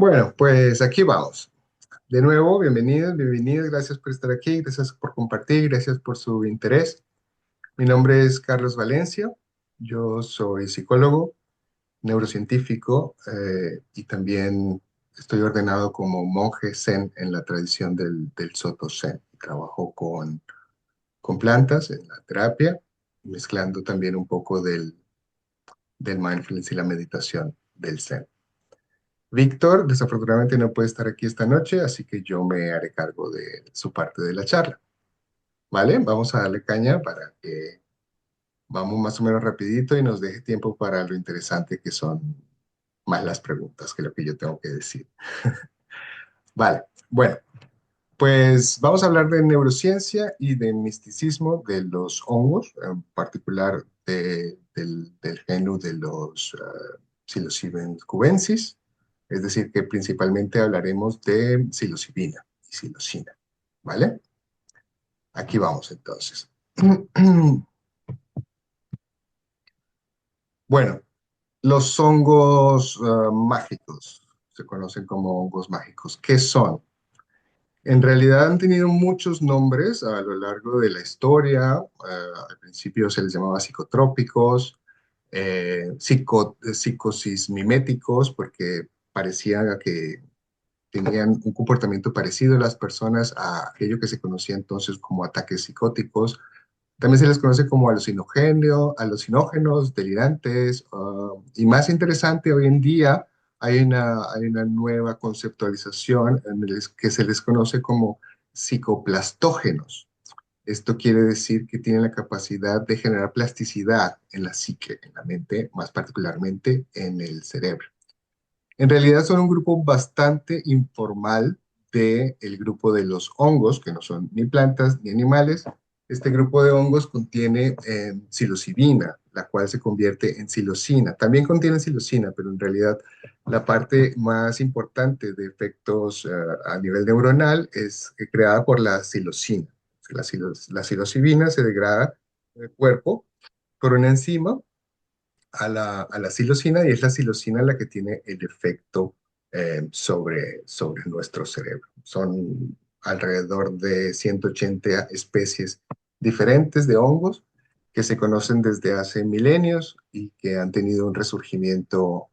Bueno, pues aquí vamos. De nuevo, bienvenidos, bienvenidos. Gracias por estar aquí, gracias por compartir, gracias por su interés. Mi nombre es Carlos Valencia. Yo soy psicólogo, neurocientífico y también estoy ordenado como monje Zen en la tradición del Soto Zen. Trabajo con plantas en la terapia, mezclando también un poco del mindfulness y la meditación del Zen. Víctor, desafortunadamente no puede estar aquí esta noche, así que yo me haré cargo de su parte de la charla. ¿Vale? Vamos a darle caña para que vamos más o menos rapidito y nos deje tiempo para lo interesante que son más las preguntas que lo que yo tengo que decir. Vale, bueno, pues vamos a hablar de neurociencia y de misticismo de los hongos, en particular del género de los psilocybin cubensis, es decir, que principalmente hablaremos de psilocibina y psilocina, ¿vale? Aquí vamos entonces. Bueno, los hongos mágicos se conocen como hongos mágicos. ¿Qué son? En realidad han tenido muchos nombres a lo largo de la historia. Al principio se les llamaba psicotrópicos, psicosis miméticos, porque parecía que tenían un comportamiento parecido a las personas a aquello que se conocía entonces como ataques psicóticos. También se les conoce como alucinógenos, delirantes, y más interesante hoy en día hay una nueva conceptualización que se les conoce como psicoplastógenos. Esto quiere decir que tienen la capacidad de generar plasticidad en la psique, en la mente, más particularmente en el cerebro. En realidad son un grupo bastante informal del grupo de los hongos, que no son ni plantas ni animales. Este grupo de hongos contiene psilocibina, la cual se convierte en psilocina. También contiene psilocina, pero en realidad la parte más importante de efectos a nivel neuronal es creada por la psilocina. La psilocibina se degrada en el cuerpo por una enzima a la psilocina y es la psilocina la que tiene el efecto sobre nuestro cerebro. Son alrededor de 180 especies diferentes de hongos que se conocen desde hace milenios y que han tenido un resurgimiento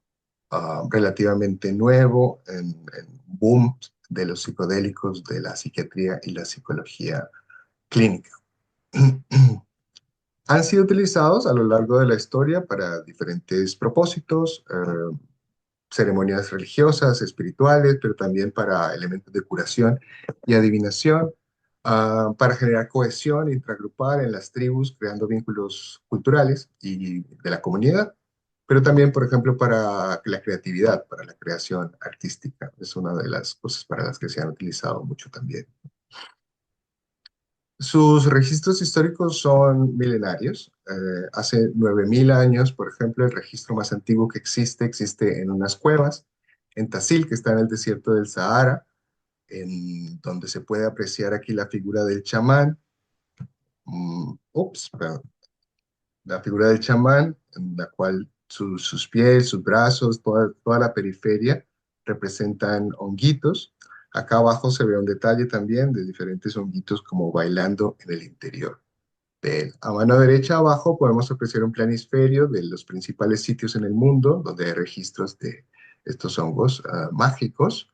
relativamente nuevo en boom de los psicodélicos, de la psiquiatría y la psicología clínica. Han sido utilizados a lo largo de la historia para diferentes propósitos, ceremonias religiosas, espirituales, pero también para elementos de curación y adivinación, para generar cohesión intragrupal en las tribus, creando vínculos culturales y de la comunidad, pero también, por ejemplo, para la creatividad, para la creación artística. Es una de las cosas para las que se han utilizado mucho también. Sus registros históricos son milenarios. Hace 9.000 años, por ejemplo, el registro más antiguo que existe en unas cuevas, en Tasil, que está en el desierto del Sahara, en donde se puede apreciar aquí la figura del chamán. Perdón, la figura del chamán, en la cual sus pies, sus brazos, toda la periferia representan honguitos. Acá abajo se ve un detalle también de diferentes honguitos como bailando en el interior de él. A mano derecha abajo podemos apreciar un planisferio de los principales sitios en el mundo donde hay registros de estos hongos mágicos.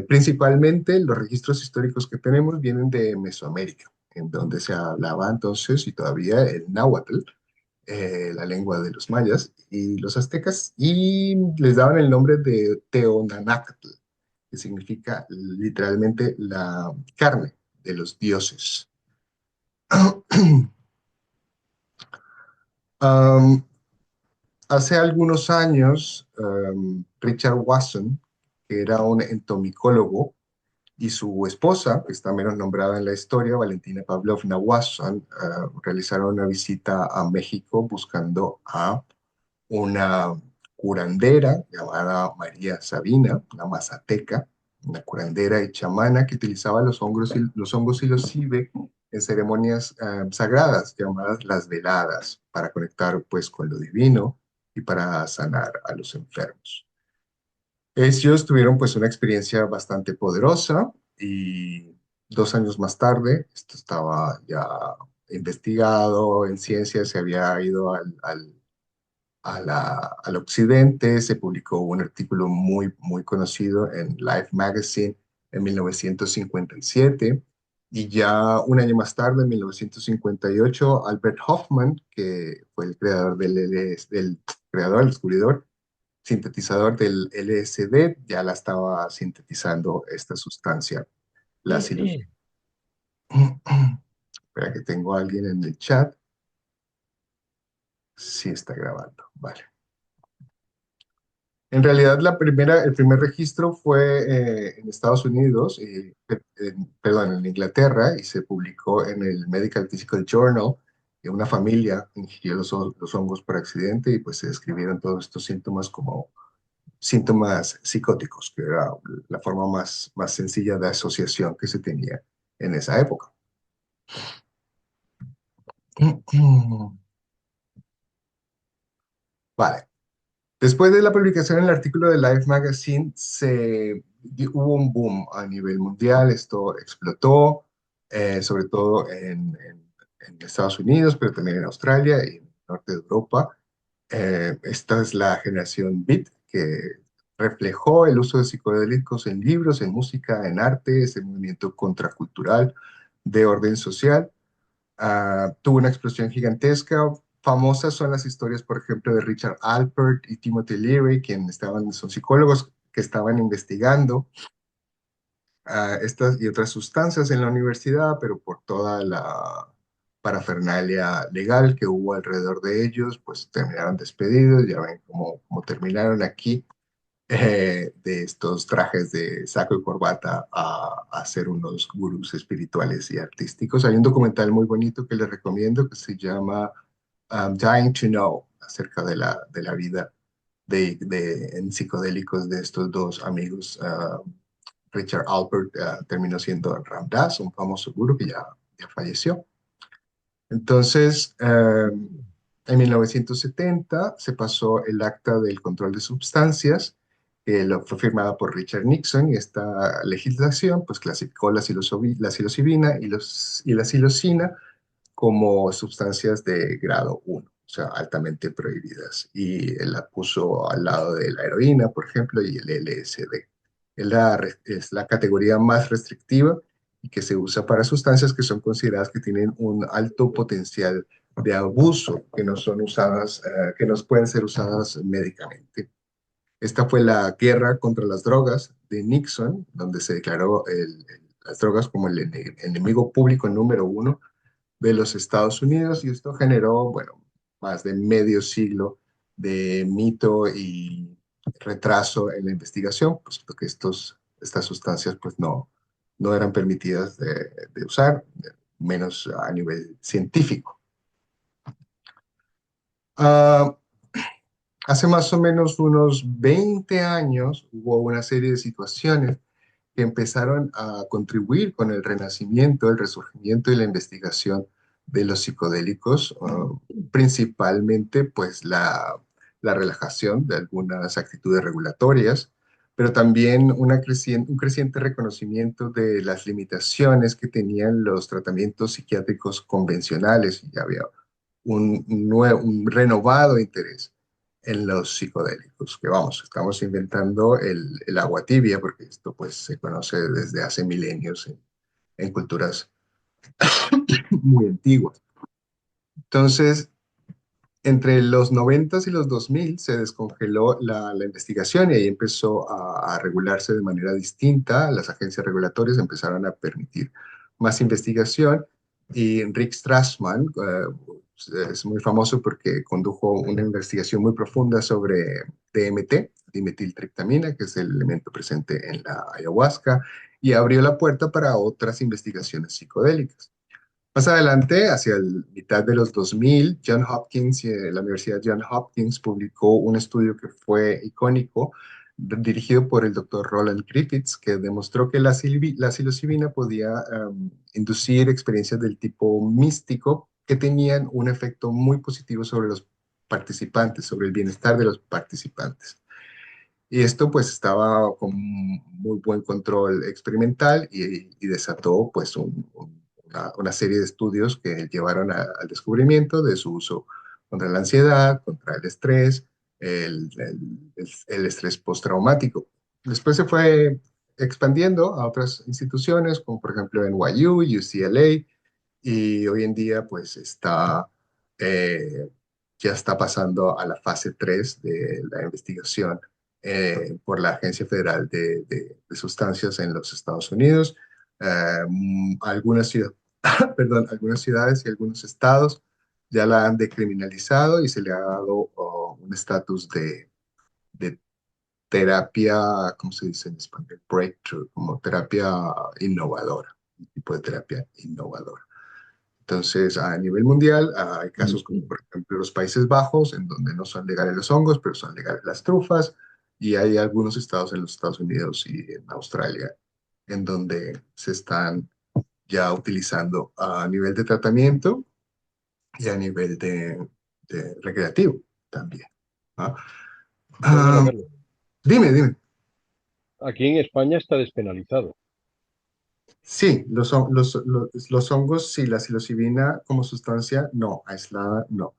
Principalmente los registros históricos que tenemos vienen de Mesoamérica, en donde se hablaba entonces y todavía el náhuatl, la lengua de los mayas y los aztecas, y les daban el nombre de Teonanacatl, que significa literalmente la carne de los dioses. Um, Hace algunos años, Richard Wasson, que era un entomicólogo, y su esposa, que está menos nombrada en la historia, Valentina Pavlovna Wasson, realizaron una visita a México buscando a una curandera llamada María Sabina, una mazateca, una curandera y chamana que utilizaba los hongos psilocibe en ceremonias sagradas llamadas las veladas para conectar pues con lo divino y para sanar a los enfermos. Ellos tuvieron pues una experiencia bastante poderosa y 2 años más tarde, esto estaba ya investigado en ciencia, se había ido al occidente, se publicó un artículo muy, muy conocido en Life Magazine en 1957 y ya un año más tarde, en 1958, Albert Hoffman, que fue el creador del creador, el descubridor, sintetizador del LSD, ya la estaba sintetizando esta sustancia, la psilocibina. Espera que tengo a alguien en el chat. Sí está grabando, vale. En realidad, el primer registro fue en Estados Unidos, perdón, en Inglaterra, y se publicó en el Medical Physical Journal, que una familia ingirió los hongos por accidente y pues se describieron todos estos síntomas como síntomas psicóticos, que era la forma más sencilla de asociación que se tenía en esa época. Vale. Después de la publicación del artículo de Life Magazine, hubo un boom a nivel mundial, esto explotó, sobre todo en Estados Unidos, pero también en Australia y en el norte de Europa. Esta es la generación Beat, que reflejó el uso de psicodélicos en libros, en música, en arte, ese movimiento contracultural de orden social. Tuvo una explosión gigantesca. Famosas son las historias, por ejemplo, de Richard Alpert y Timothy Leary, son psicólogos que estaban investigando estas y otras sustancias en la universidad, pero por toda la parafernalia legal que hubo alrededor de ellos, pues terminaron despedidos. Ya ven cómo terminaron aquí, de estos trajes de saco y corbata a ser unos gurús espirituales y artísticos. Hay un documental muy bonito que les recomiendo que se llama Dying to Know, acerca de la vida en psicodélicos de estos dos amigos. Richard Alpert terminó siendo Ram Dass, un famoso gurú que ya falleció. Entonces, en 1970 se pasó el Acta del Control de Sustancias, que fue firmada por Richard Nixon, y esta legislación pues clasificó la psilocibina y la psilocina como sustancias de grado 1, o sea, altamente prohibidas, y él la puso al lado de la heroína, por ejemplo, y el LSD. Es la categoría más restrictiva y que se usa para sustancias que son consideradas que tienen un alto potencial de abuso, que no son usadas, que no pueden ser usadas médicamente. Esta fue la guerra contra las drogas de Nixon, donde se declaró las drogas como el enemigo público número uno de los Estados Unidos, y esto generó, bueno, más de medio siglo de mito y retraso en la investigación, puesto que estas sustancias pues no eran permitidas de usar, menos a nivel científico. Ah, Hace más o menos unos 20 años hubo una serie de situaciones que empezaron a contribuir con el renacimiento, el resurgimiento y la investigación de los psicodélicos, principalmente pues la relajación de algunas actitudes regulatorias, pero también un creciente reconocimiento de las limitaciones que tenían los tratamientos psiquiátricos convencionales, y ya había un renovado interés en los psicodélicos, que vamos, estamos inventando el agua tibia, porque esto pues se conoce desde hace milenios en culturas muy antiguas. Entonces, entre los 90 y los 2000 se descongeló la investigación y ahí empezó a regularse de manera distinta. Las agencias regulatorias empezaron a permitir más investigación, y Rick Strassman es muy famoso porque condujo una investigación muy profunda sobre DMT, dimetiltriptamina, que es el elemento presente en la ayahuasca, y abrió la puerta para otras investigaciones psicodélicas. Más adelante, hacia la mitad de los 2000, la Universidad Johns Hopkins publicó un estudio que fue icónico, dirigido por el doctor Roland Griffiths, que demostró que la psilocibina podía inducir experiencias del tipo místico que tenían un efecto muy positivo sobre los participantes, sobre el bienestar de los participantes. Y esto pues estaba con muy buen control experimental y desató pues una serie de estudios que llevaron al descubrimiento de su uso contra la ansiedad, contra el estrés, el estrés postraumático. Después se fue expandiendo a otras instituciones, como por ejemplo NYU, UCLA, y hoy en día pues eh, ya está pasando a la fase 3 de la investigación por la Agencia Federal de Sustancias en los Estados Unidos. Algunas perdón, algunas ciudades y algunos estados ya la han decriminalizado y se le ha dado un estatus de terapia, ¿cómo se dice en español? Breakthrough, como terapia innovadora, un tipo de terapia innovadora. Entonces, a nivel mundial, hay casos como, por ejemplo, los Países Bajos, en donde no son legales los hongos, pero son legales las trufas, y hay algunos estados en los Estados Unidos y en Australia, en donde se están ya utilizando a nivel de tratamiento y a nivel de recreativo también. ¿Ah? Perdona, Ah, Carlos. dime. Aquí en España está despenalizado. Sí, los hongos, sí, la psilocibina como sustancia, no, aislada, no.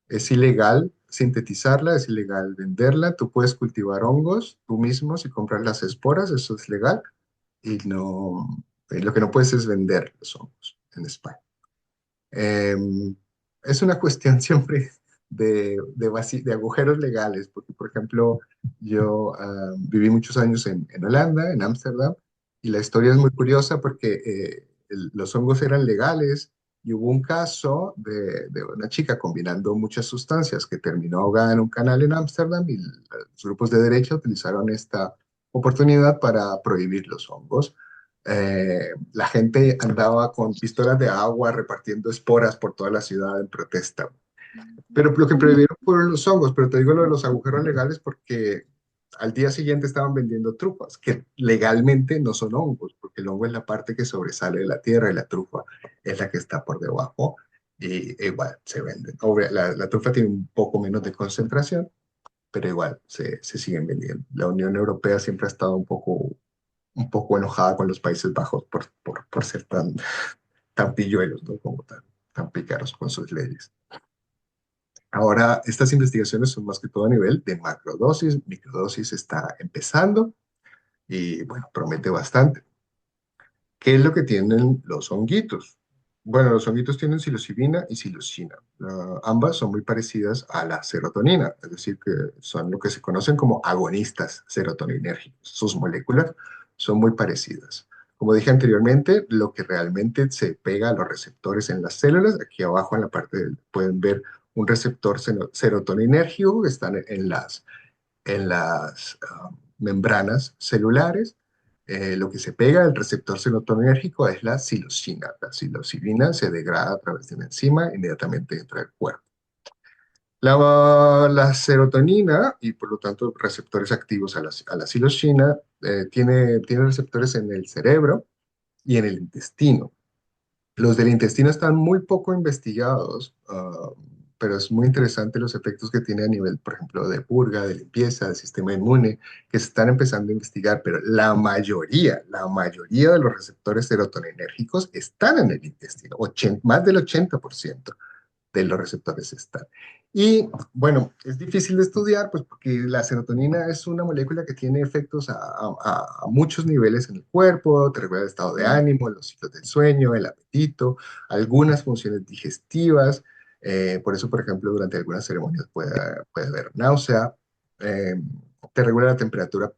Es ilegal sintetizarla, es ilegal venderla. Tú puedes cultivar hongos tú mismo si compras las esporas, eso es legal. Y no, lo que no puedes es vender los hongos en España. Eh, es una cuestión siempre de agujeros legales, porque, por ejemplo, yo viví muchos años en Holanda, en Ámsterdam, y la historia es muy curiosa porque los hongos eran legales y hubo un caso de una chica combinando muchas sustancias que terminó ahogada en un canal en Ámsterdam y los grupos de derecha utilizaron esta oportunidad para prohibir los hongos. La gente andaba con pistolas de agua repartiendo esporas por toda la ciudad en protesta. Pero lo que prohibieron fueron los hongos, pero te digo lo de los agujeros legales porque al día siguiente estaban vendiendo trufas, que legalmente no son hongos, porque el hongo es la parte que sobresale de la tierra y la trufa es la que está por debajo y igual se venden. La trufa tiene un poco menos de concentración, pero igual se siguen vendiendo. La Unión Europea siempre ha estado un poco enojada con los Países Bajos por ser tan pilluelos, ¿no? Como tan pícaros con sus leyes. Ahora, estas investigaciones son más que todo a nivel de macrodosis. Microdosis está empezando y, bueno, promete bastante. ¿Qué es lo que tienen los honguitos? Bueno, los honguitos tienen psilocibina y psilocina. Ambas son muy parecidas a la serotonina, es decir, que son lo que se conocen como agonistas serotoninérgicos. Sus moléculas son muy parecidas. Como dije anteriormente, lo que realmente se pega a los receptores en las células, aquí abajo en la parte pueden ver un receptor serotoninérgico que están en las membranas celulares. Lo que se pega al receptor serotoninérgico es la psilocina. La psilocibina se degrada a través de una enzima, inmediatamente entra al cuerpo. La serotonina y por lo tanto receptores activos a la psilocina tiene receptores en el cerebro y en el intestino. Los del intestino están muy poco investigados, pero es muy interesante los efectos que tiene a nivel, por ejemplo, de purga, de limpieza, del sistema inmune, que se están empezando a investigar, pero la mayoría de los receptores serotoninérgicos están en el intestino, más del 80% de los receptores están. Y bueno, es difícil de estudiar, pues porque la serotonina es una molécula que tiene efectos a muchos niveles en el cuerpo, te regula el estado de ánimo, los ciclos del sueño, el apetito, algunas funciones digestivas. Por eso, por ejemplo, durante algunas ceremonias puede haber náusea. eh, Te regula la temperatura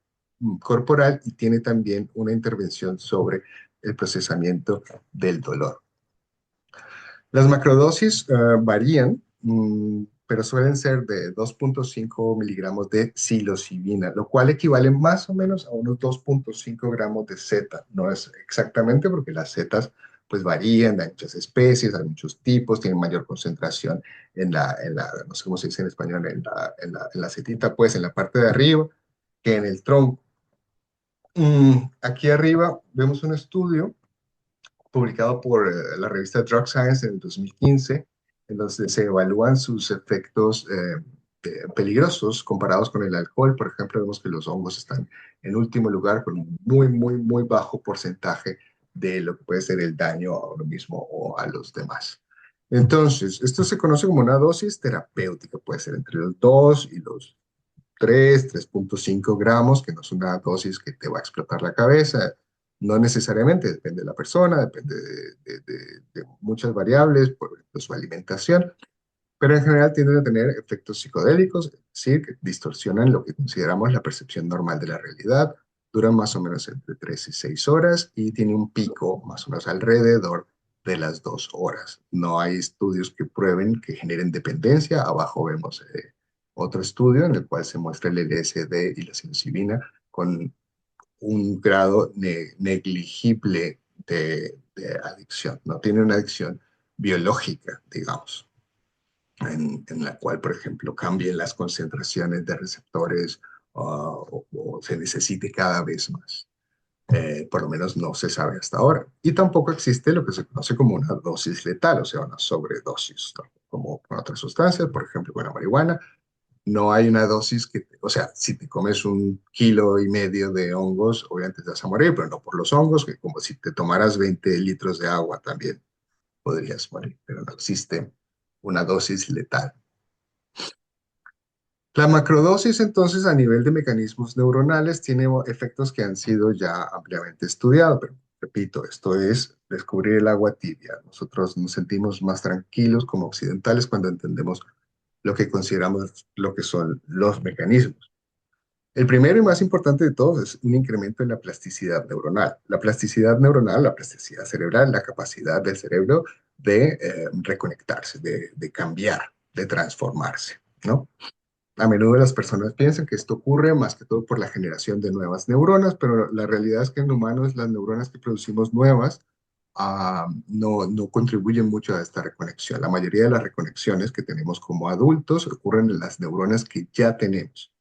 corporal y tiene también una intervención sobre el procesamiento del dolor. Las macrodosis varían, pero suelen ser de 2,5 miligramos de psilocibina, lo cual equivale más o menos a unos 2,5 gramos de zeta. No es exactamente porque las zetas pues varían, hay muchas especies, hay muchos tipos, tienen mayor concentración no sé cómo se dice en español, en la setita, pues en la parte de arriba que en el tronco. Aquí arriba vemos un estudio publicado por la revista Drug Science en el 2015, en donde se evalúan sus efectos. peligrosos comparados con el alcohol. Por ejemplo, vemos que los hongos están en último lugar con un muy bajo porcentaje de lo que puede ser el daño a uno mismo o a los demás. Entonces, esto se conoce como una dosis terapéutica, puede ser entre los 2 y los 3.5 gramos, que no es una dosis que te va a explotar la cabeza, no necesariamente, depende de la persona, depende de muchas variables, por ejemplo, su alimentación, pero en general tienden a tener efectos psicodélicos, es decir, que distorsionan lo que consideramos la percepción normal de la realidad, duran más o menos entre 3 y 6 horas y tiene un pico más o menos alrededor de las 2 horas. No hay estudios que prueben que generen dependencia. Abajo vemos otro estudio en el cual se muestra el LSD y la psilocibina con un grado negligible de adicción. No tiene una adicción biológica, digamos en la cual, por ejemplo, cambien las concentraciones de receptores o se necesite cada vez más. Por lo menos no se sabe hasta ahora. Y tampoco existe lo que se conoce como una dosis letal, o sea, una sobredosis, ¿no? Como con otras sustancias, por ejemplo, con la marihuana. No hay una dosis que, o sea, si te comes 1,5 kilos de hongos, obviamente te vas a morir, pero no por los hongos, que como si te tomaras 20 litros de agua también podrías morir, pero no existe una dosis letal. La macrodosis, entonces, a nivel de mecanismos neuronales, tiene efectos que han sido ya ampliamente estudiados, pero repito, esto es descubrir el agua tibia. Nosotros nos sentimos más tranquilos como occidentales cuando entendemos lo que consideramos lo que son los mecanismos. El primero y más importante de todos es un incremento en la plasticidad neuronal. La plasticidad neuronal, la plasticidad cerebral, la capacidad del cerebro de reconectarse, de cambiar, de transformarse, ¿no? A menudo las personas piensan que esto ocurre más que todo por la generación de nuevas neuronas, pero la realidad es que en humanos las neuronas que producimos nuevas no contribuyen mucho a esta reconexión. La mayoría de las reconexiones que tenemos como adultos ocurren en las neuronas que ya tenemos.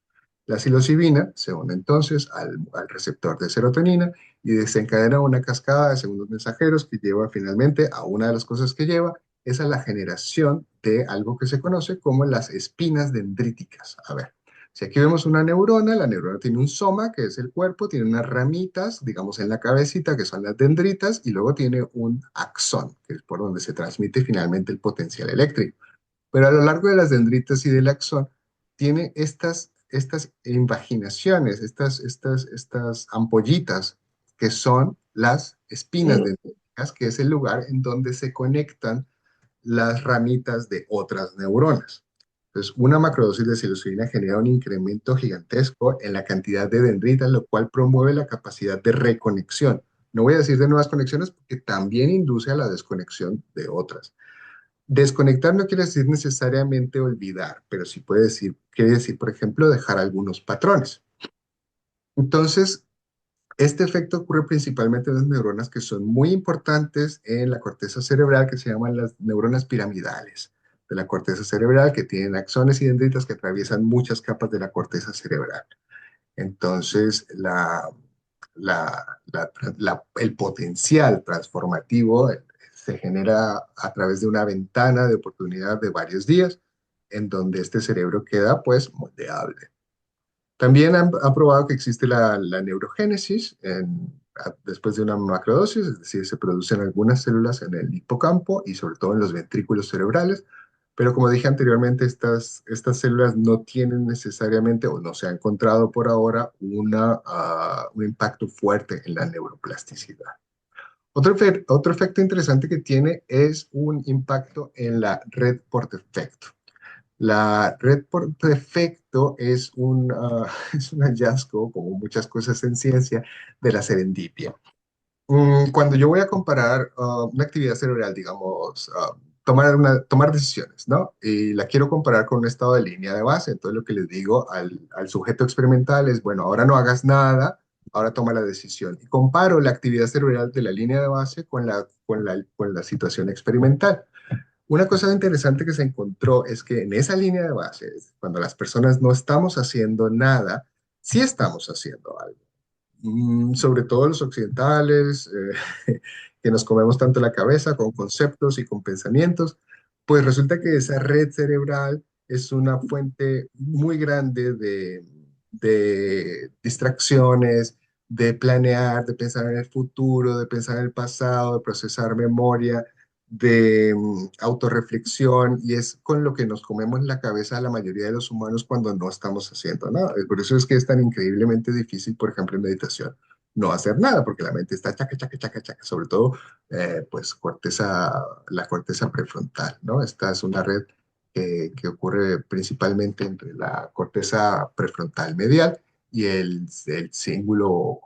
La psilocibina se une entonces al receptor de serotonina y desencadena una cascada de segundos mensajeros que lleva finalmente a una de las cosas que lleva es a la generación de algo que se conoce como las espinas dendríticas. A ver, si aquí vemos una neurona, la neurona tiene un soma, que es el cuerpo, tiene unas ramitas, digamos en la cabecita, que son las dendritas, y luego tiene un axón, que es por donde se transmite finalmente el potencial eléctrico. Pero a lo largo de las dendritas y del axón, tiene estas invaginaciones, estas ampollitas, que son las espinas dendríticas, que es el lugar en donde se conectan las ramitas de otras neuronas. Entonces, una macrodosis de psilocibina genera un incremento gigantesco en la cantidad de dendritas, lo cual promueve la capacidad de reconexión. No voy a decir de nuevas conexiones porque también induce a la desconexión de otras. Desconectar no quiere decir necesariamente olvidar, pero sí quiere decir, por ejemplo, dejar algunos patrones. Entonces, este efecto ocurre principalmente en las neuronas que son muy importantes en la corteza cerebral, que se llaman las neuronas piramidales de la corteza cerebral, que tienen axones y dendritas que atraviesan muchas capas de la corteza cerebral. Entonces, el potencial transformativo se genera a través de una ventana de oportunidad de varios días, en donde este cerebro queda pues moldeable. También han probado que existe la neurogénesis después de una macrodosis, es decir, se producen algunas células en el hipocampo y sobre todo en los ventrículos cerebrales, pero como dije anteriormente, estas células no tienen necesariamente o no se ha encontrado por ahora un impacto fuerte en la neuroplasticidad. Otro efecto interesante que tiene es un impacto en la red por defecto. La red por defecto es un hallazgo, como muchas cosas en ciencia, de la serendipia. Cuando yo voy a comparar una actividad cerebral, digamos, tomar decisiones, ¿no? Y la quiero comparar con un estado de línea de base, entonces lo que les digo al sujeto experimental es, bueno, ahora no hagas nada, ahora toma la decisión. Y comparo la actividad cerebral de la línea de base con la situación experimental. Una cosa interesante que se encontró es que en esa línea de base, cuando las personas no estamos haciendo nada, sí estamos haciendo algo. Sobre todo los occidentales, que nos comemos tanto la cabeza con conceptos y con pensamientos, pues resulta que esa red cerebral es una fuente muy grande de distracciones, de planear, de pensar en el futuro, de pensar en el pasado, de procesar memoria, de autorreflexión, y es con lo que nos comemos la cabeza a la mayoría de los humanos cuando no estamos haciendo nada. Por eso es que es tan increíblemente difícil, por ejemplo, en meditación, no hacer nada, porque la mente está chaca, chaca, chaca, chaca, sobre todo, pues, la corteza prefrontal, ¿no? Esta es una red que ocurre principalmente entre la corteza prefrontal medial y el cíngulo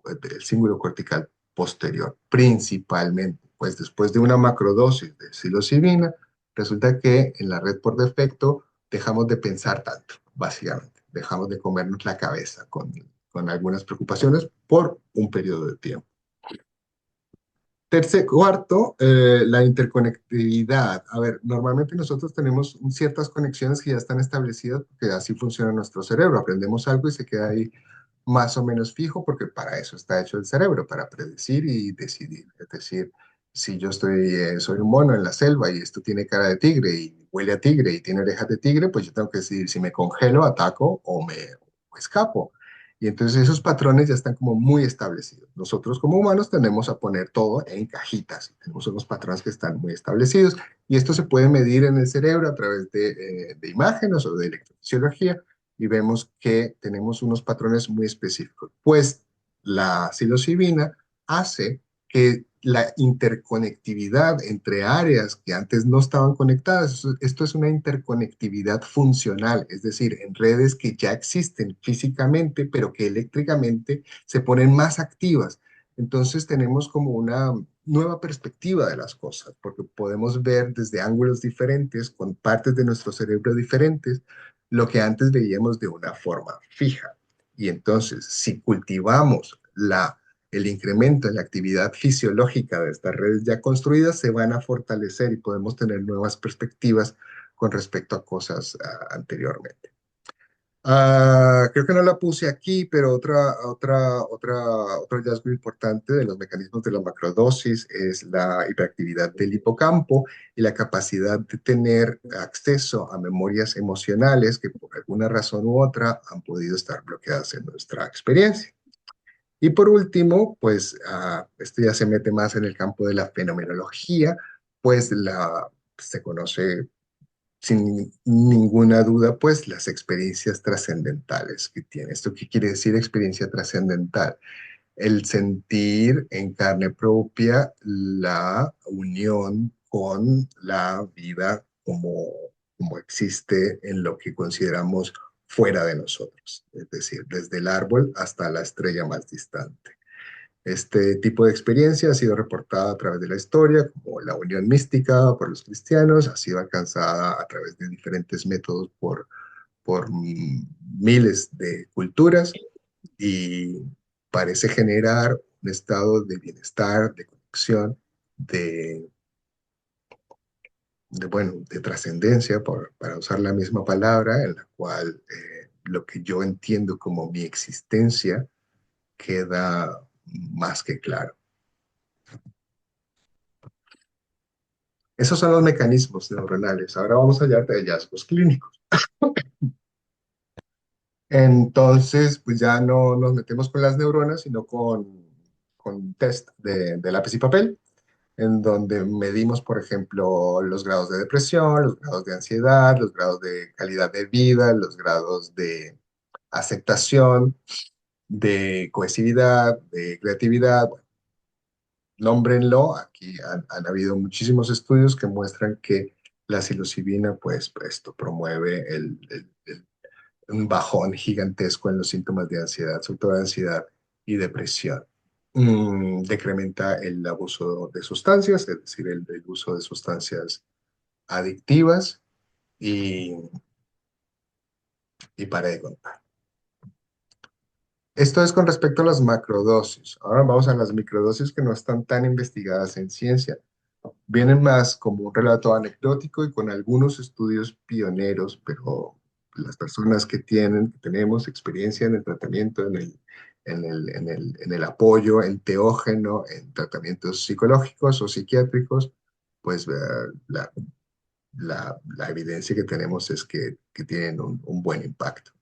cortical posterior, principalmente. Pues después de una macrodosis de psilocibina, resulta que en la red por defecto dejamos de pensar tanto, básicamente. Dejamos de comernos la cabeza con algunas preocupaciones por un periodo de tiempo. Cuarto, la interconectividad. A ver, normalmente nosotros tenemos ciertas conexiones que ya están establecidas porque así funciona nuestro cerebro. Aprendemos algo y se queda ahí más o menos fijo porque para eso está hecho el cerebro, para predecir y decidir. Es decir, si yo soy un mono en la selva y esto tiene cara de tigre y huele a tigre y tiene orejas de tigre, pues yo tengo que decidir si me congelo, ataco o escapo. Y entonces esos patrones ya están como muy establecidos. Nosotros como humanos tendemos a poner todo en cajitas. Tenemos unos patrones que están muy establecidos y esto se puede medir en el cerebro a través de imágenes o de electrofisiología y vemos que tenemos unos patrones muy específicos. Pues la psilocibina hace que la interconectividad entre áreas que antes no estaban conectadas, esto es una interconectividad funcional, es decir, en redes que ya existen físicamente, pero que eléctricamente se ponen más activas. Entonces tenemos como una nueva perspectiva de las cosas, porque podemos ver desde ángulos diferentes, con partes de nuestro cerebro diferentes, lo que antes veíamos de una forma fija. Y entonces, si cultivamos el incremento en la actividad fisiológica de estas redes ya construidas, se van a fortalecer y podemos tener nuevas perspectivas con respecto a cosas anteriormente. Creo que no la puse aquí, pero otro hallazgo importante de los mecanismos de la macrodosis es la hiperactividad del hipocampo y la capacidad de tener acceso a memorias emocionales que por alguna razón u otra han podido estar bloqueadas en nuestra experiencia. Y por último, pues esto ya se mete más en el campo de la fenomenología, pues se conoce sin ninguna duda, pues las experiencias trascendentales que tiene. ¿Esto qué quiere decir experiencia trascendental? El sentir en carne propia la unión con la vida como existe en lo que consideramos fuera de nosotros, es decir, desde el árbol hasta la estrella más distante. Este tipo de experiencia ha sido reportada a través de la historia como la unión mística por los cristianos, ha sido alcanzada a través de diferentes métodos por miles de culturas y parece generar un estado de bienestar, de conexión, de, bueno, de trascendencia, para usar la misma palabra, en la cual lo que yo entiendo como mi existencia queda más que claro. Esos son los mecanismos neuronales. Ahora vamos a hablar de hallazgos clínicos. Entonces, pues ya no nos metemos con las neuronas, sino con test de lápiz y papel, en donde medimos, por ejemplo, los grados de depresión, los grados de ansiedad, los grados de calidad de vida, los grados de aceptación, de cohesividad, de creatividad. Bueno, nómbrenlo. Aquí han habido muchísimos estudios que muestran que la psilocibina, pues, esto promueve un bajón gigantesco en los síntomas de ansiedad, sobre todo de ansiedad y depresión. Decrementa el abuso de sustancias, es decir, el uso de sustancias adictivas y, y para de contar. Esto es con respecto a las macrodosis. Ahora vamos a las microdosis que no están tan investigadas en ciencia. Vienen más como un relato anecdótico y con algunos estudios pioneros, pero las personas que tenemos experiencia en el tratamiento, en el apoyo enteógeno, en tratamientos psicológicos o psiquiátricos, pues la evidencia que tenemos es que tienen un buen impacto.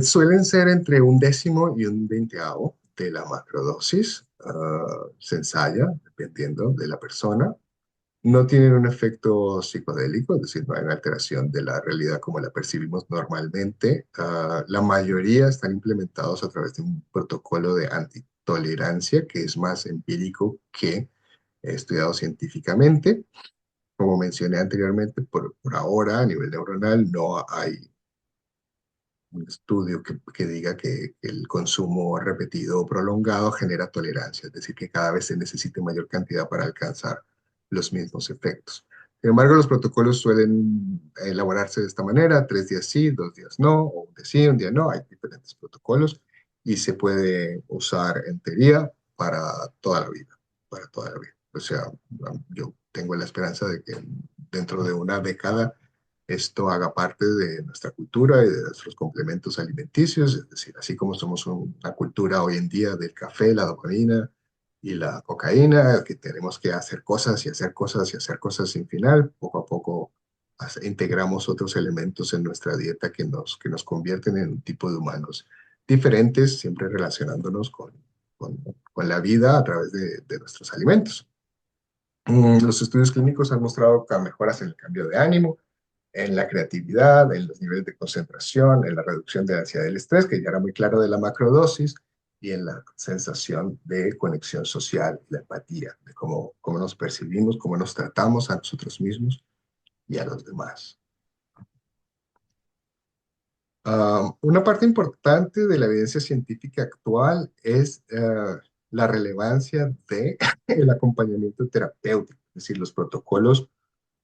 Suelen ser entre un décimo y un veinteavo de la macrodosis. Se ensaya dependiendo de la persona. No tienen un efecto psicodélico, es decir, no hay una alteración de la realidad como la percibimos normalmente. La mayoría están implementados a través de un protocolo de antitolerancia que es más empírico que estudiado científicamente. Como mencioné anteriormente, por ahora a nivel neuronal no hay un estudio que diga que el consumo repetido o prolongado genera tolerancia, es decir, que cada vez se necesite mayor cantidad para alcanzar los mismos efectos. Sin embargo, los protocolos suelen elaborarse de esta manera: 3 días sí, 2 días no, o un día sí, un día no. Hay diferentes protocolos y se puede usar en teoría para toda la vida, para toda la vida. O sea, yo tengo la esperanza de que dentro de una década esto haga parte de nuestra cultura y de nuestros complementos alimenticios, es decir, así como somos una cultura hoy en día del café, la dopamina y la cocaína, que tenemos que hacer cosas y hacer cosas y hacer cosas sin final, poco a poco integramos otros elementos en nuestra dieta que nos convierten en un tipo de humanos diferentes, siempre relacionándonos con, con la vida a través de nuestros alimentos. Los estudios clínicos han mostrado mejoras en el cambio de ánimo, en la creatividad, en los niveles de concentración, en la reducción de la ansiedad y el estrés, que ya era muy claro de la macrodosis, y en la sensación de conexión social, la empatía, de cómo nos percibimos, cómo nos tratamos a nosotros mismos y a los demás. Una parte importante de la evidencia científica actual es la relevancia del acompañamiento terapéutico, es decir, los protocolos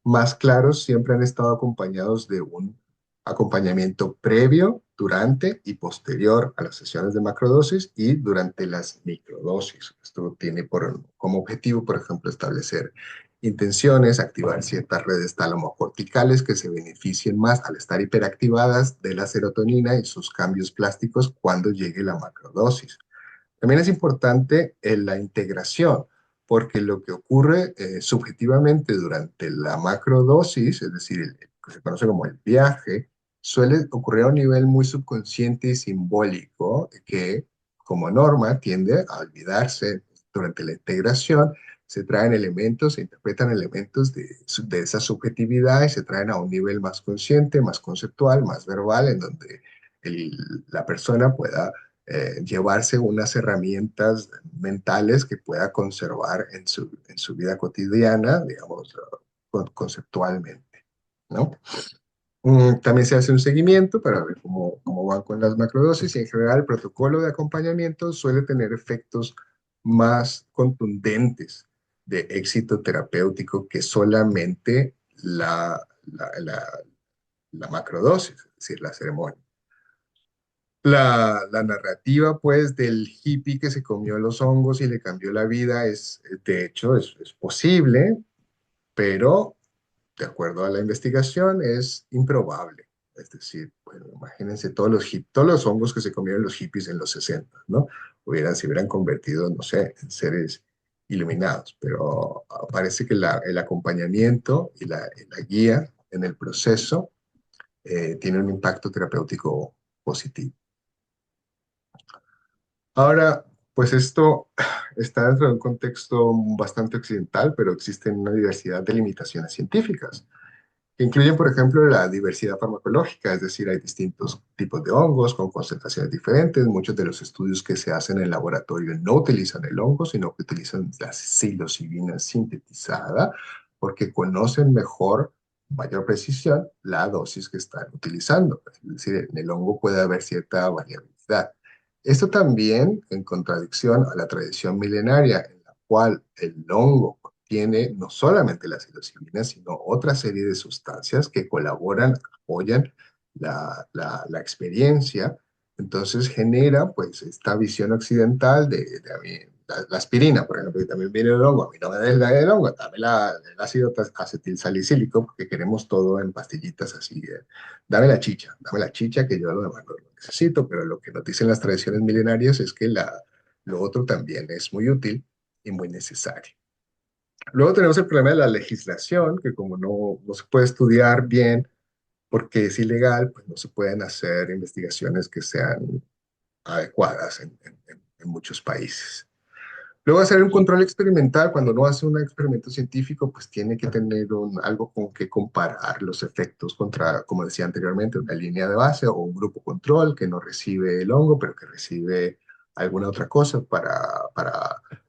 más claros siempre han estado acompañados de un acompañamiento previo, durante y posterior a las sesiones de macrodosis y durante las microdosis. Esto tiene como objetivo, por ejemplo, establecer intenciones, activar ciertas redes tálamo-corticales que se beneficien más al estar hiperactivadas de la serotonina y sus cambios plásticos cuando llegue la macrodosis. También es importante la integración, porque lo que ocurre subjetivamente durante la macrodosis, es decir, el que se conoce como el viaje, suele ocurrir a un nivel muy subconsciente y simbólico que, como norma, tiende a olvidarse. Durante la integración se traen elementos, se interpretan elementos de esa subjetividad y se traen a un nivel más consciente, más conceptual, más verbal, en donde la persona pueda llevarse unas herramientas mentales que pueda conservar en su vida cotidiana, digamos, conceptualmente, ¿no? También se hace un seguimiento para ver cómo van con las macrodosis y en general el protocolo de acompañamiento suele tener efectos más contundentes de éxito terapéutico que solamente la macrodosis, es decir, la ceremonia. La narrativa, pues, del hippie que se comió los hongos y le cambió la vida de hecho, es posible, pero de acuerdo a la investigación es improbable. Es decir, bueno, imagínense todos los hongos que se comieron los hippies en los 60, ¿no? Se hubieran convertido, no sé, en seres iluminados, pero parece que el acompañamiento y la guía en el proceso tiene un impacto terapéutico positivo. Ahora, pues esto está dentro de un contexto bastante occidental, pero existen una diversidad de limitaciones científicas, que incluyen, por ejemplo, la diversidad farmacológica, es decir, hay distintos tipos de hongos con concentraciones diferentes. Muchos de los estudios que se hacen en el laboratorio no utilizan el hongo, sino que utilizan la psilocibina sintetizada, porque conocen mejor, mayor precisión, la dosis que están utilizando. Es decir, en el hongo puede haber cierta variabilidad. Esto también en contradicción a la tradición milenaria en la cual el hongo tiene no solamente la psilocibina, sino otra serie de sustancias que colaboran, apoyan la experiencia. Entonces genera pues esta visión occidental de a mí, la aspirina, por ejemplo, que también viene del hongo. A mí no me des la del hongo, dame el ácido acetilsalicílico, porque queremos todo en pastillitas así. Dame la chicha que yo lo demás no lo necesito, pero lo que nos dicen las tradiciones milenarias es que lo otro también es muy útil y muy necesario. Luego tenemos el problema de la legislación, que como no se puede estudiar bien porque es ilegal, pues no se pueden hacer investigaciones que sean adecuadas en muchos países. Luego hacer un control experimental, cuando no hace un experimento científico, pues tiene que tener algo con que comparar los efectos contra, como decía anteriormente, una línea de base o un grupo control que no recibe el hongo, pero que recibe alguna otra cosa para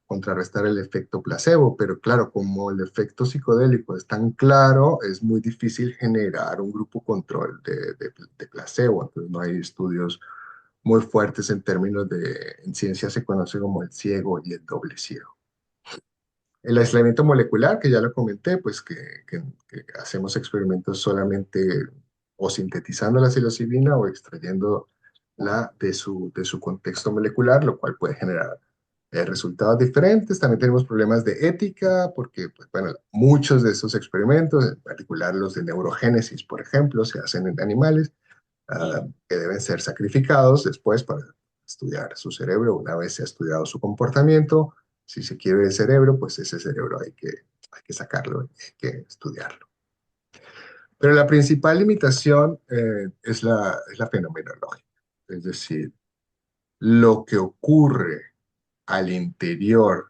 contrarrestar el efecto placebo. Pero claro, como el efecto psicodélico es tan claro, es muy difícil generar un grupo control de placebo. Entonces no hay estudios muy fuertes en términos en ciencia se conoce como el ciego y el doble ciego. El aislamiento molecular, que ya lo comenté, pues que hacemos experimentos solamente o sintetizando la psilocibina o extrayéndola de su contexto molecular, lo cual puede generar resultados diferentes. También tenemos problemas de ética, porque, pues, bueno, muchos de esos experimentos, en particular los de neurogénesis, por ejemplo, se hacen en animales que deben ser sacrificados después para estudiar su cerebro. Una vez se ha estudiado su comportamiento, si se quiere el cerebro, pues ese cerebro hay que sacarlo, hay que estudiarlo. Pero la principal limitación es la fenomenológica, es decir, lo que ocurre al interior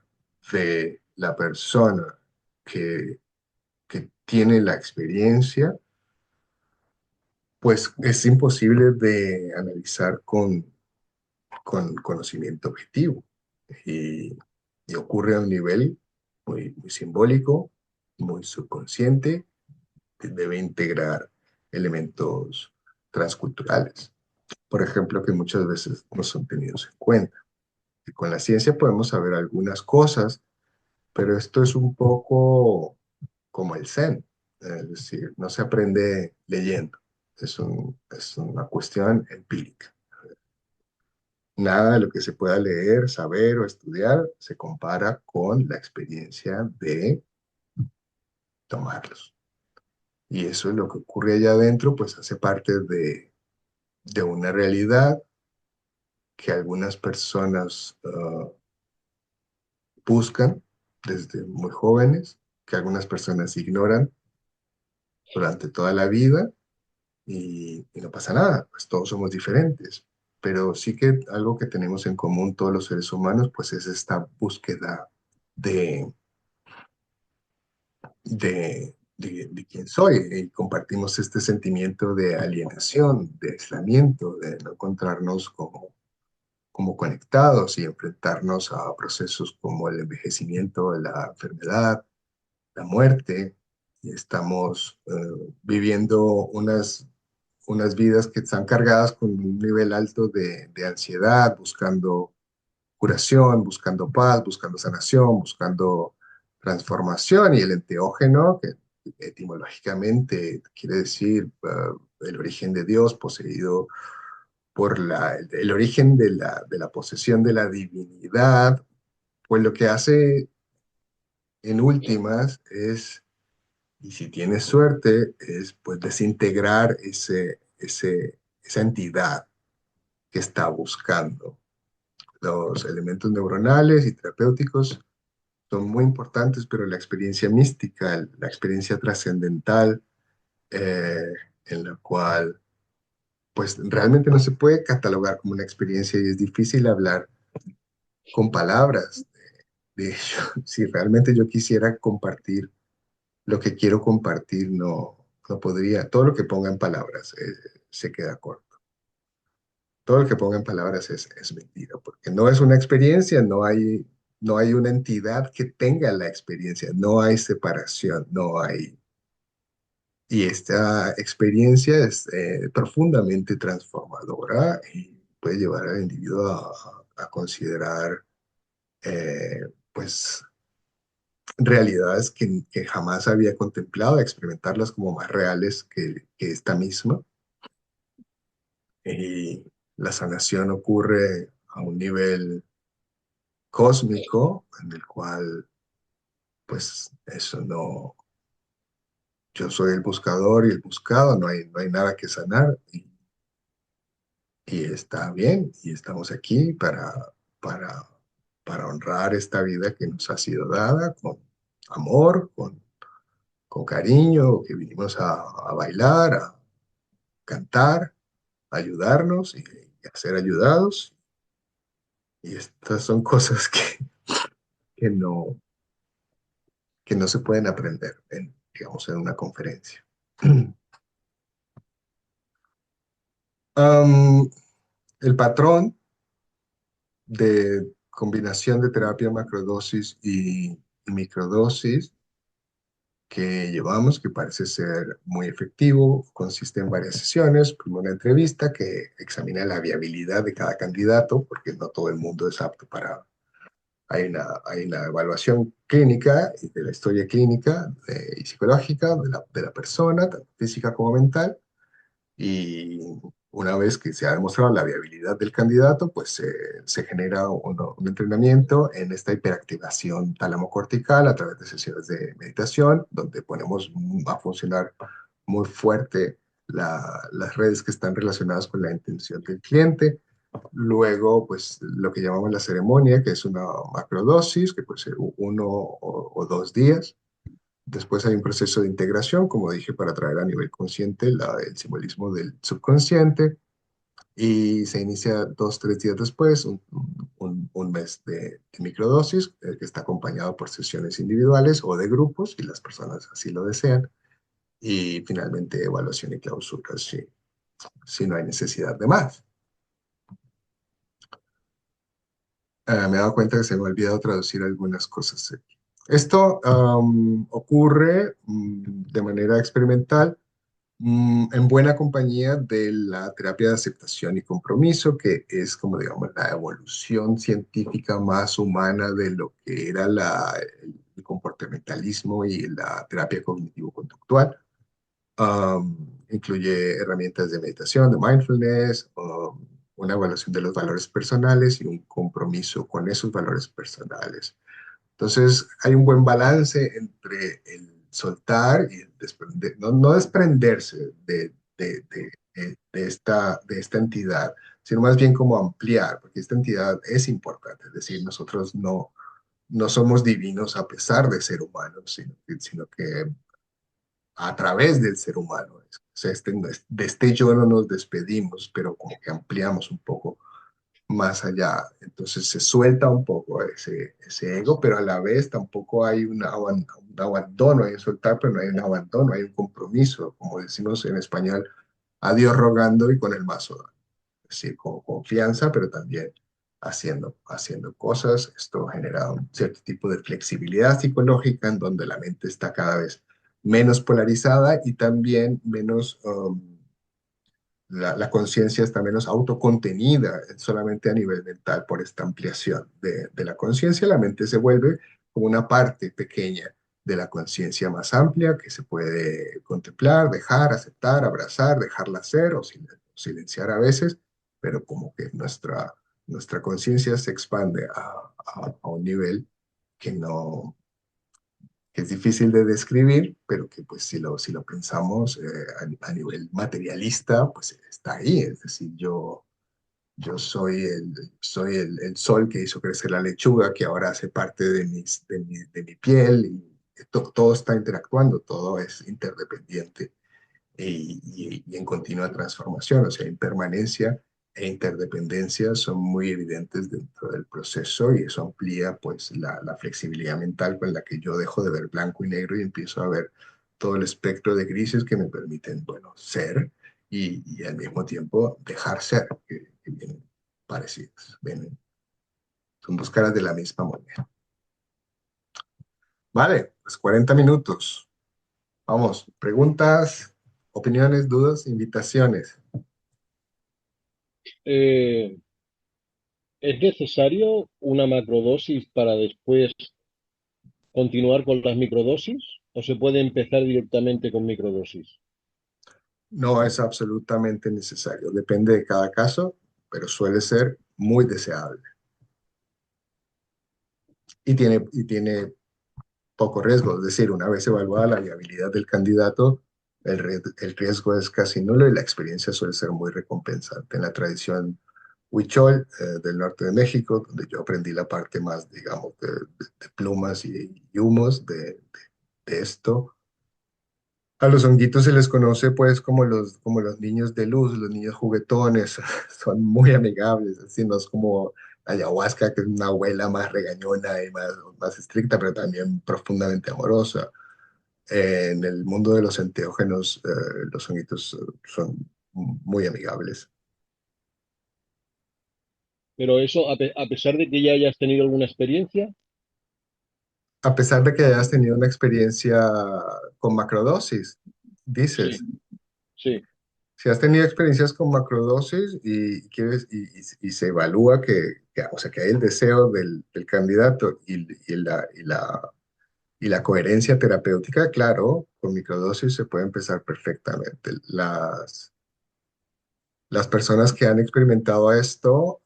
de la persona que, que tiene la experiencia, pues es imposible de analizar con conocimiento objetivo y, y ocurre a un nivel muy simbólico, muy subconsciente, que debe integrar elementos transculturales, por ejemplo, que muchas veces no son tenidos en cuenta. Y con la ciencia podemos saber algunas cosas, pero esto es un poco como el Zen, es decir, no se aprende leyendo, es una cuestión empírica. Nada de lo que se pueda leer, saber o estudiar se compara con la experiencia de tomarlos. Y eso es lo que ocurre allá adentro, pues hace parte de una realidad que algunas personas buscan desde muy jóvenes, que algunas personas ignoran durante toda la vida y no pasa nada, pues todos somos diferentes. Pero sí que algo que tenemos en común todos los seres humanos, pues es esta búsqueda de de quién soy y compartimos este sentimiento de alienación, de aislamiento, de no encontrarnos como conectados y enfrentarnos a procesos como el envejecimiento, la enfermedad, la muerte. Y estamos viviendo unas vidas que están cargadas con un nivel alto de ansiedad, buscando curación, buscando paz, buscando sanación, buscando transformación y el enteógeno, que etimológicamente quiere decir el origen de Dios, poseído por el origen de la posesión de la divinidad, pues lo que hace en últimas es, y si tienes suerte, es pues desintegrar esa entidad que está buscando. Los elementos neuronales y terapéuticos son muy importantes, pero la experiencia mística, la experiencia trascendental, eh, en la cual pues realmente no se puede catalogar como una experiencia y es difícil hablar con palabras. De hecho, si realmente yo quisiera compartir lo que quiero compartir, no podría. Todo lo que ponga en palabras se queda corto. Todo lo que ponga en palabras es mentira, porque no es una experiencia, no hay una entidad que tenga la experiencia, no hay separación, no hay. Y esta experiencia es profundamente transformadora y puede llevar al individuo a considerar eh, pues realidades que jamás había contemplado, a experimentarlas como más reales que esta misma. Y la sanación ocurre a un nivel cósmico en el cual, pues, eso no, yo soy el buscador y el buscado, no hay nada que sanar y está bien y estamos aquí para, para honrar esta vida que nos ha sido dada amor, con cariño, que vinimos a bailar, a cantar, a ayudarnos y a ser ayudados. Y estas son cosas que no, que no se pueden aprender en, digamos, en una conferencia. Am, el patrón de combinación de terapia macrodosis y microdosis que llevamos, que parece ser muy efectivo, consiste en varias sesiones. Primero una entrevista que examina la viabilidad de cada candidato, porque no todo el mundo es apto para... hay una evaluación clínica y de la historia clínica y psicológica de la persona, tanto física como mental, y una vez que se ha demostrado la viabilidad del candidato, pues se genera un entrenamiento en esta hiperactivación talamocortical a través de sesiones de meditación, donde ponemos a funcionar muy fuerte las redes que están relacionadas con la intención del cliente. Luego, pues lo que llamamos la ceremonia, que es una macrodosis, que puede ser uno o dos días. Después hay un proceso de integración, como dije, para traer a nivel consciente el simbolismo del subconsciente y se inicia dos, tres días después, un mes de microdosis, que está acompañado por sesiones individuales o de grupos, y las personas así lo desean. Y finalmente evaluación y clausura, si no hay necesidad de más. Me he dado cuenta que se me ha olvidado traducir algunas cosas. Esto ocurre de manera experimental en buena compañía de la terapia de aceptación y compromiso, que es como digamos la evolución científica más humana de lo que era el comportamentalismo y la terapia cognitivo-conductual. Incluye herramientas de meditación, de mindfulness, una evaluación de los valores personales y un compromiso con esos valores personales. Entonces, hay un buen balance entre el soltar y el no, no desprenderse de esta entidad, sino más bien como ampliar, porque esta entidad es importante. Es decir, nosotros no somos divinos a pesar de ser humanos, sino que a través del ser humano. O sea, de este yo no nos despedimos, pero como que ampliamos un poco más allá. Entonces se suelta un poco ese ego, pero a la vez tampoco hay un abandono, hay un soltar, pero no hay un abandono, hay un compromiso, como decimos en español, a Dios rogando y con el mazo dando. Es decir, con confianza, pero también haciendo cosas. Esto genera un cierto tipo de flexibilidad psicológica en donde la mente está cada vez menos polarizada y también menos la conciencia está menos autocontenida solamente a nivel mental por esta ampliación de la conciencia. La mente se vuelve como una parte pequeña de la conciencia más amplia que se puede contemplar, dejar, aceptar, abrazar, dejarla ser o silenciar a veces, pero como que nuestra conciencia se expande a un nivel que no, que es difícil de describir, pero que pues si lo pensamos a nivel materialista, pues está ahí. Es decir, yo soy el sol que hizo crecer la lechuga, que ahora hace parte de mi piel, y todo está interactuando, todo es interdependiente y en continua transformación, o sea, impermanencia e interdependencia son muy evidentes dentro del proceso y eso amplía pues la flexibilidad mental con la que yo dejo de ver blanco y negro y empiezo a ver todo el espectro de grises que me permiten, bueno, ser y al mismo tiempo dejar ser, que vienen parecidas, vienen, son dos caras de la misma moneda. Vale, pues 40 minutos. Vamos, preguntas, opiniones, dudas, invitaciones. Eh, ¿Es necesario una macrodosis para después continuar con las microdosis? ¿O se puede empezar directamente con microdosis? No es absolutamente necesario, depende de cada caso, pero suele ser muy deseable y tiene poco riesgo. Es decir, una vez evaluada la viabilidad del candidato, el riesgo es casi nulo y la experiencia suele ser muy recompensante. En la tradición Huichol, del norte de México, donde yo aprendí la parte más, digamos, de plumas y humos de esto. A los honguitos se les conoce pues como los niños de luz, los niños juguetones, son muy amigables, así no es como ayahuasca, que es una abuela más regañona y más estricta, pero también profundamente amorosa. En el mundo de los enteógenos, los honguitos son muy amigables. Pero eso, a pesar de que ya hayas tenido alguna experiencia, A pesar de que hayas tenido una experiencia con macrodosis, sí, dices. sí. Si has tenido experiencias con macrodosis y quieres y se evalúa o sea, que hay el deseo del candidato y la coherencia terapéutica, claro, con microdosis se puede empezar perfectamente. Las personas que han experimentado esto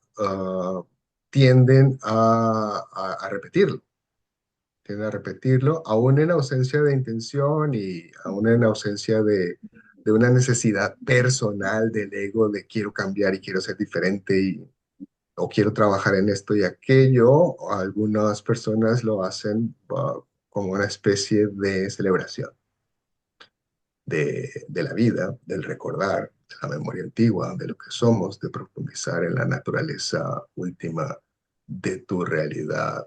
tienden a repetirlo, tienden a repetirlo, aún en ausencia de intención y aún en ausencia de una necesidad personal del ego de quiero cambiar y quiero ser diferente o quiero trabajar en esto y aquello. Algunas personas lo hacen como una especie de celebración de la vida, del recordar, de la memoria antigua, de lo que somos, de profundizar en la naturaleza última de tu realidad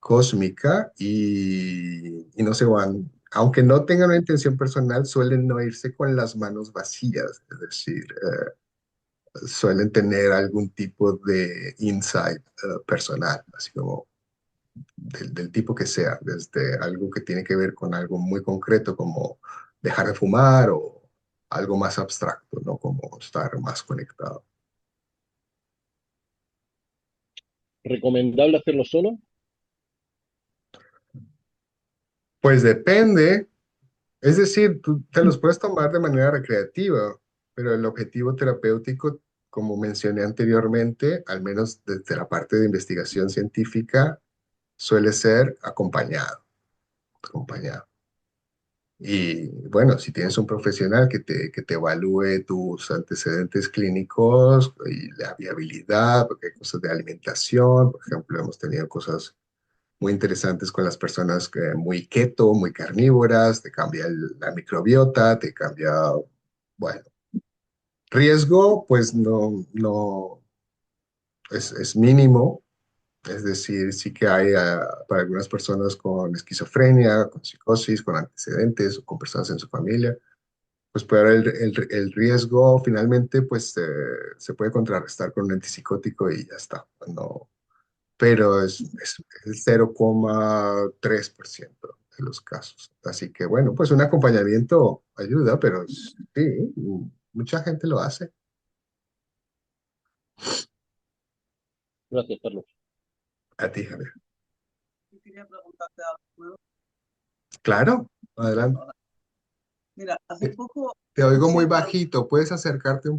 cósmica y no se van, aunque no tengan una intención personal, suelen no irse con las manos vacías, es decir, suelen tener algún tipo de insight personal, así como del tipo que sea, desde algo que tiene que ver con algo muy concreto como dejar de fumar o algo más abstracto, ¿no? Como estar más conectado. ¿Recomendable hacerlo solo? Pues depende. Es decir, tú te los puedes tomar de manera recreativa, pero el objetivo terapéutico, como mencioné anteriormente, al menos desde la parte de investigación científica, suele ser acompañado, acompañado. Y bueno, si tienes un profesional que te evalúe tus antecedentes clínicos y la viabilidad, porque hay cosas de alimentación, por ejemplo, hemos tenido cosas muy interesantes con las personas muy keto, muy carnívoras, te cambia la microbiota, te cambia, bueno, riesgo, pues es mínimo, es decir, sí que hay para algunas personas con esquizofrenia, con psicosis, con antecedentes o con personas en su familia, pues puede haber el riesgo finalmente, pues se puede contrarrestar con un antipsicótico y ya está, no, pero es el 0,3% de los casos. Así que bueno, pues un acompañamiento ayuda, pero sí, mucha gente lo hace. Gracias, Carlos. A ti, Javier. Quería preguntarte algo. Claro, adelante. Mira, hace poco te oigo muy bajito, ¿puedes acercarte un